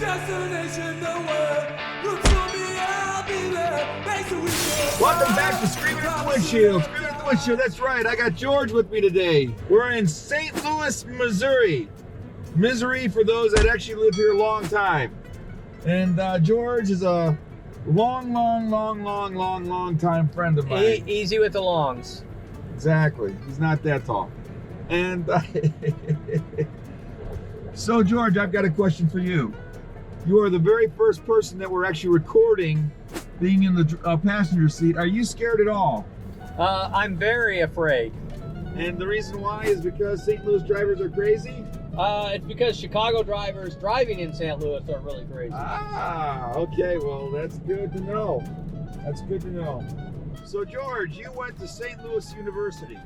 Destination nowhere. Look for me, I'll be there. Makes the weekend. Welcome back to Screaming at the Windshield. Screaming at the Windshield, that's right. I got George with me today. We're in St. Louis, Missouri. Missouri for those that actually live here a long time. And George is a long time friend of mine. Easy with the longs. Exactly. He's not that tall. And so, George, I've got a question for you. You are the very first person that we're actually recording being in the passenger seat. Are you scared at all? I'm very afraid. And the reason why is because St. Louis drivers are crazy? It's because Chicago drivers driving in St. Louis are really crazy. Ah, okay. Well, that's good to know. That's good to know. So, George, you went to St. Louis University.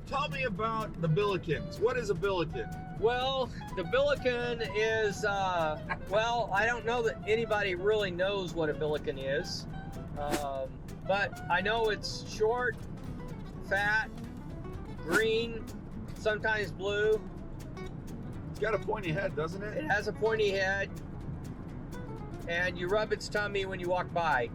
Tell me about the Billikens. What is a Billiken? Well, the Billiken is, well, I don't know that anybody really knows what a Billiken is. But I know it's short, fat, green, sometimes blue. It's got a pointy head, doesn't it? It has a pointy head, and you rub its tummy when you walk by.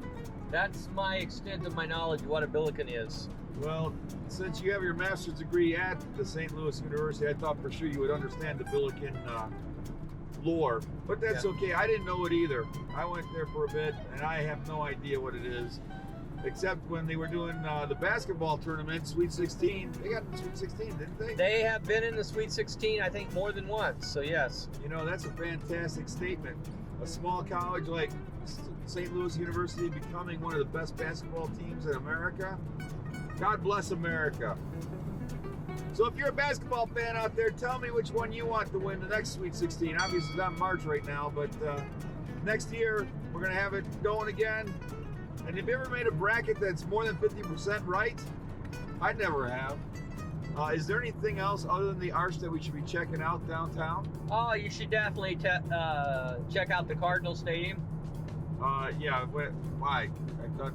That's my extent of my knowledge of what a Billiken is. Well, since you have your master's degree at the St. Louis University, I thought for sure you would understand the Billiken lore. But that's okay. I didn't know it either. I went there for a bit, and I have no idea what it is. Except when they were doing the basketball tournament, Sweet 16. They got in the Sweet 16, didn't they? They have been in the Sweet 16, I think, more than once. So, yes. You know, that's a fantastic statement. A small college like St. Louis University becoming one of the best basketball teams in America. God bless America. So if you're a basketball fan out there, tell me which one you want to win the next Sweet 16. Obviously, it's not March right now, but next year, we're going to have it going again. And have you ever made a bracket that's more than 50% right? I never have. Is there anything else other than the Arch that we should be checking out downtown? Oh, you should definitely check out the Cardinal Stadium. Yeah. Why? I thought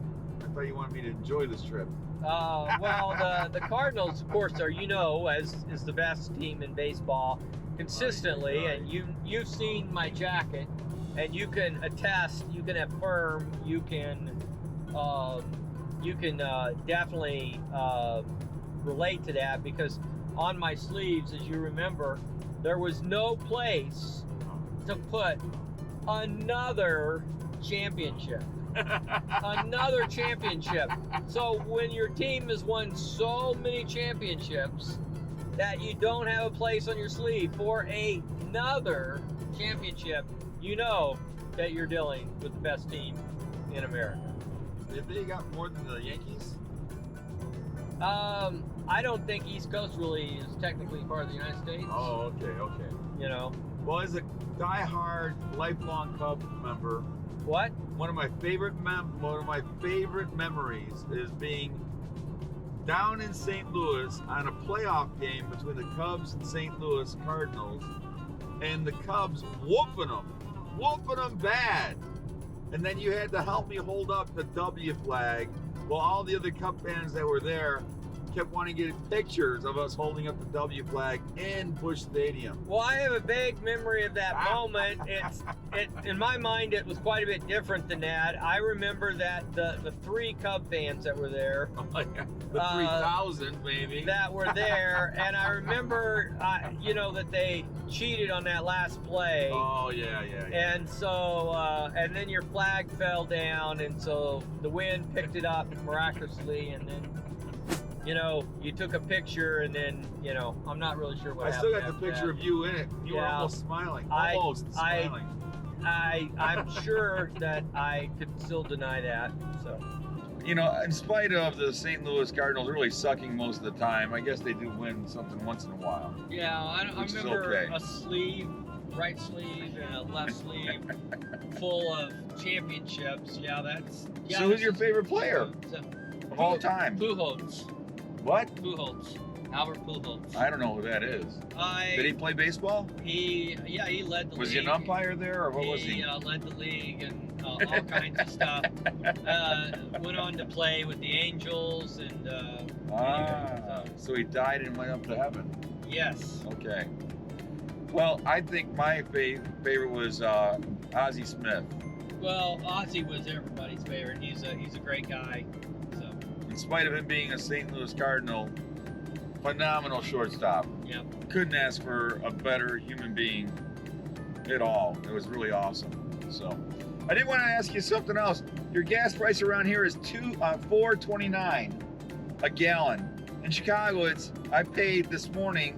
you wanted me to enjoy this trip. Well, the Cardinals, of course, are is the best team in baseball consistently, Right. and you've seen my jacket, and you can attest, you can affirm, you can definitely relate to that, because on my sleeves, as you remember, there was no place to put another championship. Another championship. So when your team has won so many championships that you don't have a place on your sleeve for another championship, you know that you're dealing with the best team in America. Have they got more than the Yankees? I don't think East Coast really is technically part of the United States. Oh, okay. You know. Well, as a diehard, lifelong Cub member, What? one of my favorite memories is being down in St. Louis on a playoff game between the Cubs and St. Louis Cardinals, and the Cubs whooping them bad. And then you had to help me hold up the W flag while all the other Cub fans that were there kept wanting to get pictures of us holding up the W flag in Busch Stadium. Well, I have a vague memory of that moment. In my mind, it was quite a bit different than that. I remember that the three Cub fans that were there, The 3,000 maybe, that were there, and I remember, that they cheated on that last play. Oh yeah. And so, and then your flag fell down, and so the wind picked it up miraculously, and then, you took a picture, and then, I'm not really sure what I happened. still got the picture of you in it. You were Yeah. almost smiling. I'm sure that I could still deny that. So, In spite of the St. Louis Cardinals really sucking most of the time, I guess they do win something once in a while. yeah, I Which is remember okay. a sleeve, right sleeve, and a left sleeve full of championships. Yeah, that's. Yeah, So who's your favorite player So, of all time? Pujols. What? Pujols. Albert Pujols. I don't know who that is. Did he play baseball? He led the league. Was he an umpire there, or what was he? He led the league and all kinds of stuff. Went on to play with the Angels and. So he died and went up to heaven. Yes. Okay. Well, I think my favorite was Ozzie Smith. Well, Ozzie was everybody's favorite. He's a great guy. So In spite of him being a St. Louis Cardinal, phenomenal shortstop. yeah. Couldn't ask for a better human being at all. It was really awesome. So I did want to ask you something else. Your gas price around here is $4.29 a gallon. In Chicago, I paid this morning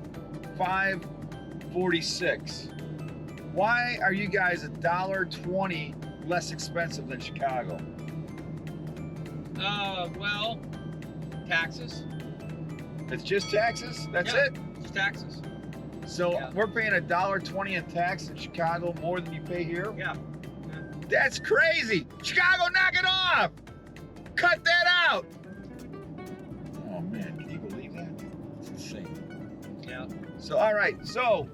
$5.46. Why are you guys $1.20 less expensive than Chicago? Well, taxes. It's just taxes? That's Yeah, it? Just taxes. So Yeah. we're paying $1.20 in tax in Chicago more than you pay here? Yeah. That's crazy! Chicago, knock it off! Cut that out! Oh man, can you believe that? It's insane. Yeah. So, all right, so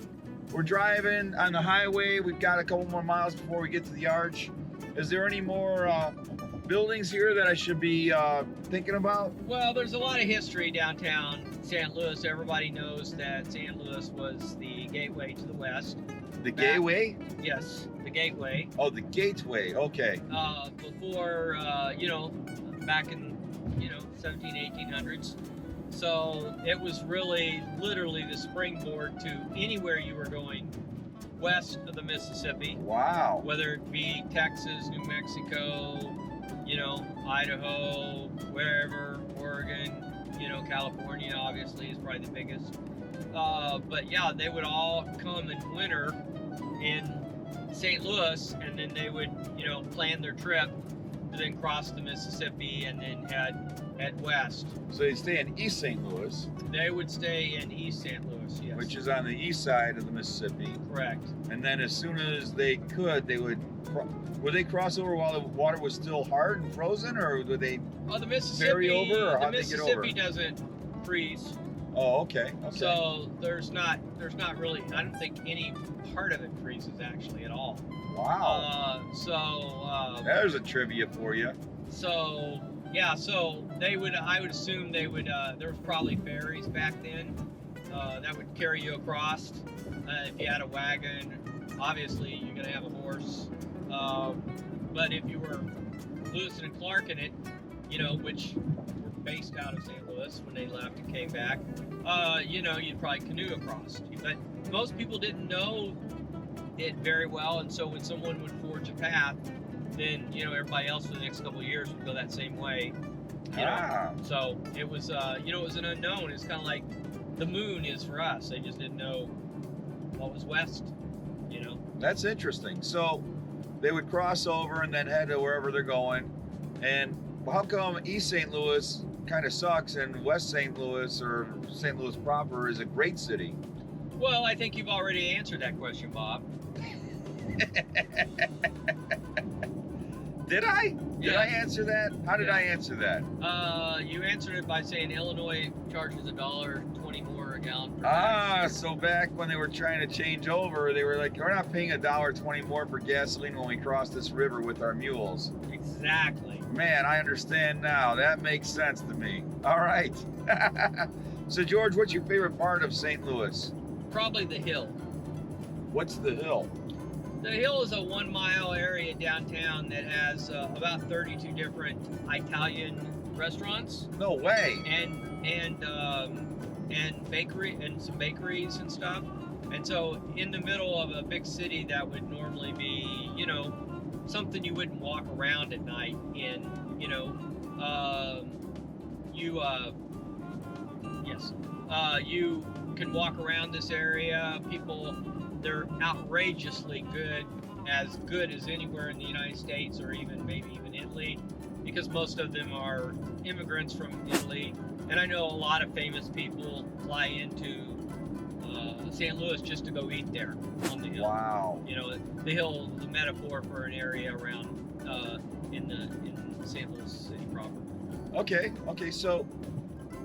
we're driving on the highway. We've got a couple more miles before we get to the arch. Is there any more buildings here that I should be thinking about? Well, there's a lot of history downtown St. Louis. Everybody knows that St. Louis was the gateway to the west. The gateway? Yes, the gateway. Oh, the gateway. Okay. Before, back in, 17, 1800s. So it was really, literally the springboard to anywhere you were going west of the Mississippi, Wow. whether it be Texas, New Mexico, Idaho, wherever, Oregon, California obviously is probably the biggest. But yeah, they would all come in winter in St. Louis, and then they would, plan their trip to then cross the Mississippi and then head west. So they stay in East St. Louis, They would stay in East St. Louis, yes. which is on the east side of the Mississippi. correct. And then as soon as they could, they would they cross over while the water was still hard and frozen, or would they? Well, the Mississippi, Ferry over, or the how'd they get over? Mississippi doesn't freeze, Oh, okay. Okay. so there's not really. I don't think any part of it freezes actually at all. Wow. There's a trivia for you. So yeah, so they would. I would assume they would. There was probably ferries back then that would carry you across. If you had a wagon, obviously you're gonna have a horse. But if you were Lewis and Clark in it, which were based out of St. Louis when they left and came back, you'd probably canoe across. But most people didn't know it very well, and so when someone would forge a path, then everybody else for the next couple of years would go that same way. So it was it was an unknown. It's kind of like the moon is for us. They just didn't know what was west. That's interesting. So they would cross over and then head to wherever they're going. And how come East St. Louis kind of sucks and West St. Louis or St. Louis proper is a great city? Well, I think you've already answered that question, Bob. Did I? Did Yeah. I answer that? How did Yeah. I answer that? You answered it by saying Illinois charges $1.20 more a gallon per Ah, so back when they were trying to change over, they were like, we're not paying $1.20 more for gasoline when we cross this river with our mules. gallon. Exactly. Man, I understand now. That makes sense to me. All right. So, George, what's your favorite part of St. Louis? Probably the Hill. What's the hill? The Hill is a 1 mile area downtown that has about 32 different Italian restaurants No way. and bakery and some bakeries and stuff. And so in the middle of a big city that would normally be, something you wouldn't walk around at night in, you can walk around this area. People, they're outrageously good as anywhere in the United States or maybe even Italy, because most of them are immigrants from Italy. And I know a lot of famous people fly into St. Louis just to go eat there on the Hill. Wow. The Hill, the metaphor for an area around in St. Louis City proper. Okay. So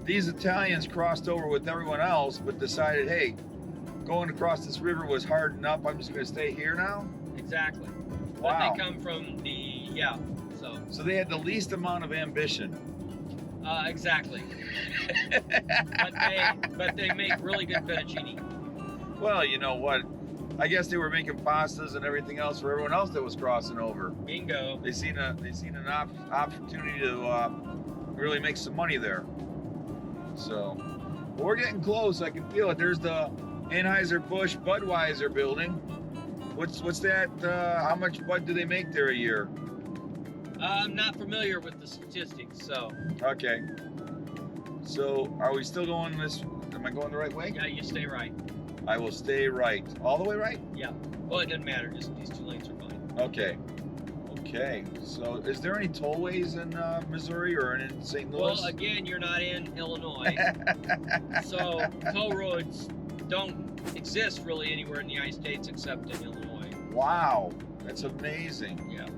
these Italians crossed over with everyone else, but decided, hey, going across this river was hard enough. I'm just going to stay here now. Exactly. Wow. But they come from So they had the least amount of ambition. Exactly. but they make really good fettuccine. Well, you know what? I guess they were making pastas and everything else for everyone else that was crossing over. Bingo. They seen an opportunity to really make some money there. So well, we're getting close. I can feel it. There's the Anheuser-Busch Budweiser building. What's that? How much bud do they make there a year? I'm not familiar with the statistics, so. Okay. So are we still going this? Am I going the right way? Yeah, you stay right. I will stay right. All the way right? Yeah. Well, it doesn't matter. Just these 2 lanes are fine. Okay. Okay. So is there any tollways in Missouri or in St. Louis? Well, again, you're not in Illinois, so toll roads don't exist really anywhere in the United States except in Illinois. Wow. That's amazing. Yeah.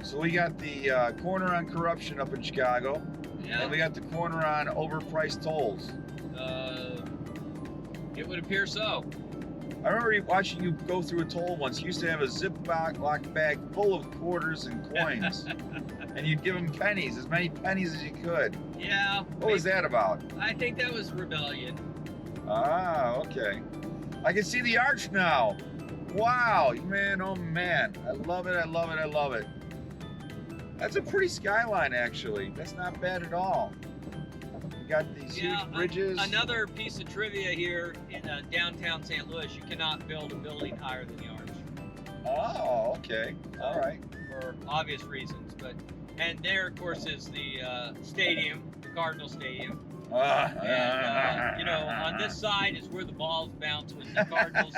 So we got the corner on corruption up in Chicago. Yeah. And we got the corner on overpriced tolls. It would appear so. I remember watching you go through a toll once. You used to have a Ziploc bag full of quarters and coins. And you'd give them pennies, as many pennies as you could. Yeah. What was that about? I think that was rebellion. Ah, okay. I can see the arch now. Wow, man, oh man. I love it, I love it, I love it. That's a pretty skyline, actually. That's not bad at all. We got these huge bridges. Another piece of trivia here in downtown St. Louis, you cannot build a building higher than the arch. Oh, okay. All right. For obvious reasons, and there, of course, is the stadium, the Cardinal Stadium. And, you know, on this side is where the balls bounce when the Cardinals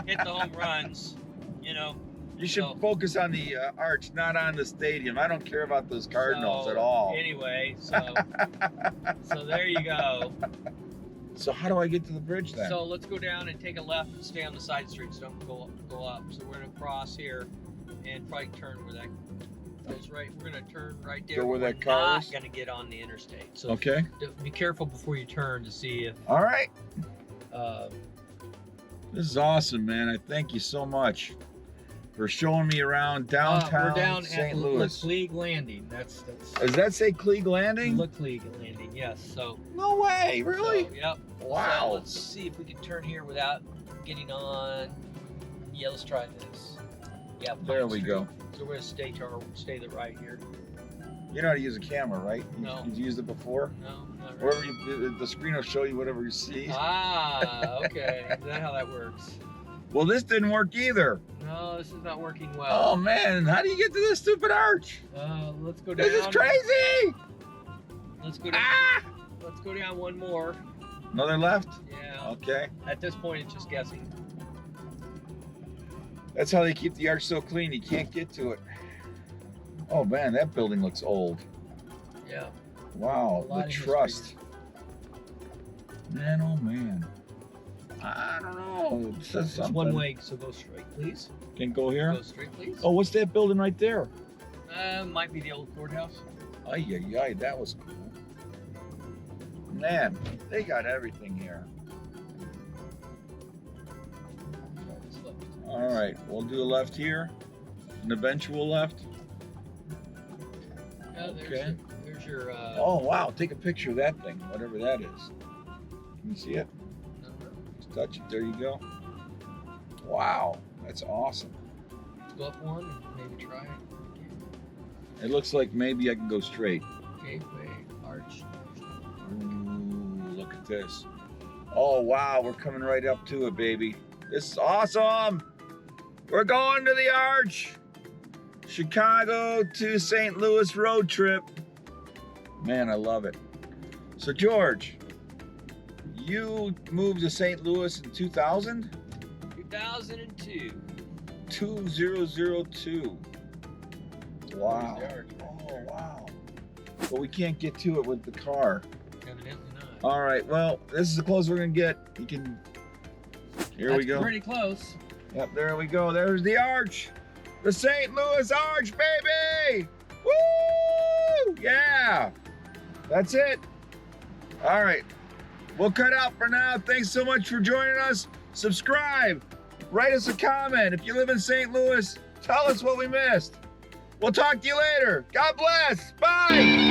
hit the home runs, you know. You should focus on the arch, not on the stadium. I don't care about those Cardinals at all. Anyway, so there you go. So how do I get to the bridge then? So let's go down and take a left and stay on the side streets. Don't go up. So we're gonna cross here and probably turn where that goes right. We're gonna turn right there. Go where that we're car not is? gonna get on the interstate. So Okay. be careful before you turn to see if. All right. This is awesome, man. I thank you so much for showing me around downtown we're down St. at Louis. Leclerc Landing. That's. Does that say Cleag Landing? Leclerc Landing. Yes. So. No way. Really? So, yep. Wow. So let's see if we can turn here without getting on. Yeah, let's try this. Yeah. There Pine we Street. go. So we're gonna stay the right here. You know how to use a camera, right? No. You've used it before? No, not really. Wherever the screen will show you whatever you see. Ah, okay. Is that how that works? Well, this didn't work either. No, this is not working well. Oh man, how do you get to this stupid arch? Let's go down. This is crazy! Let's go down. Ah! Let's go down one more. Another left? Yeah. Okay. At this point, it's just guessing. That's how they keep the arch so clean, you can't get to it. Oh man, that building looks old. Yeah. Wow, A lot the of trust. Man, oh man. I don't know. It says It's something. one way, so go straight, please. Can go here? Go straight, please. Oh, what's that building right there? Might be the old courthouse. Ay, ay, ay, that was cool. Man, they got everything here. All right, we'll do a left here, an eventual left. Okay. There's your. Oh wow, take a picture of that thing, whatever that is. Can you see it? Just touch it, there you go. Wow, that's awesome. Go up one and maybe try it. It looks like maybe I can go straight. Gateway Arch. Ooh, look at this. Oh wow, we're coming right up to it, baby. This is awesome. We're going to the arch. Chicago to St. Louis road trip. Man, I love it. So George, you moved to St. Louis in 2000? 2002. 2002. Wow. Oh, wow. But we can't get to it with the car. Evidently not. All right, well, this is the closest we're gonna get. You can, here we go. Pretty close. Yep, there we go. There's the arch. The St. Louis Arch, baby! Woo! Yeah! That's it. All right. We'll cut out for now. Thanks so much for joining us. Subscribe. Write us a comment. If you live in St. Louis, tell us what we missed. We'll talk to you later. God bless. Bye!